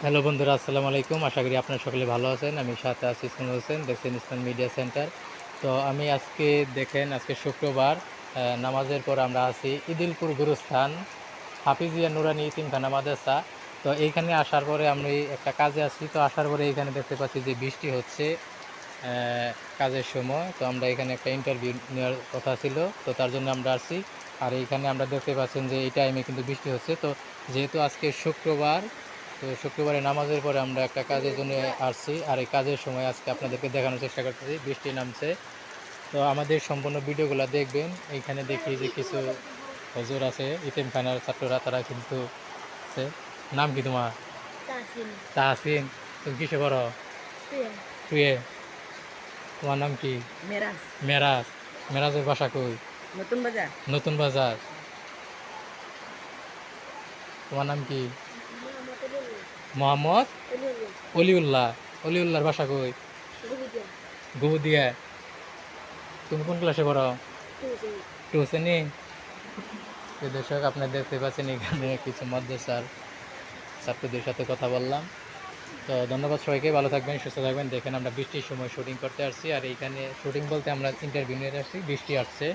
Hello বন্ধুরা, আসসালামু আলাইকুম। আশা করি আপনারা সকলে ভালো আছেন। আমি সাথে আছি ইসমাইল হোসেন, দেখছেন ইসলাম মিডিয়া সেন্টার। তো আমি আজকে দেখেন আজকে শুক্রবার নামাজের পর আমরা আছি ইদিলপুর গুরুস্থান হাফিজিয়া নুরানি ইতিমখানা মাদ্রাসা। তো এইখানে আসার পরে আমি একটা কাজে আসছি। তো আসার পরে এখানে দেখতে পাচ্ছি যে বৃষ্টি হচ্ছে কাজের সময়। তো আমরা এখানে একটা ইন্টারভিউ নেওয়ার কথা ছিল, তো তার জন্য আমরা আসছি। আর এইখানে আমরা দেখতে পাচ্ছেন যে এই টাইমে কিন্তু বৃষ্টি হচ্ছে। তো যেহেতু আজকে শুক্রবার, তো শুক্রবারে নামাজের পরে আমরা একটা কাজের জন্য আসছি। আর এই কাজের সময় আজকে আপনাদেরকে দেখানোর চেষ্টা করতেছি বৃষ্টি নামছে। তো আমাদের সম্পূর্ণ ভিডিওগুলো দেখবেন। এইখানে দেখি যে কিছু হুজুর আছে, ইতিমখানার ছাত্ররা, তারা কিন্তু আছে। নাম কি তোমার? তাহসিন। তাহসিন। তুমি কিসে পড়ো? শুয়ে। টুয়ে। তোমার নাম কি? মেরাজ। মেরাজ। মেরাজের বাসা কই? নতুন বাজার। নতুন বাজার। তোমার নাম কি? মোহাম্মদ অলিউল্লাহ। অলিউল্লাহর বাসা কই? গুবুদিয়া। তুমি কোন ক্লাসে পড়ো? টু শ্রেণী। তো দর্শক, আপনারা দেখতে পাচ্ছেন এখানে কিছু মাদ্রাসার ছাত্রদের সাথে কথা বললাম। তো ধন্যবাদ সবাইকে, ভালো থাকবেন, সুস্থ থাকবেন। দেখেন আমরা বৃষ্টির সময় শুটিং করতে আসছি। আর এইখানে শুটিং বলতে আমরা ইন্টারভিউ নিয়ে আসছি, বৃষ্টি আসছে।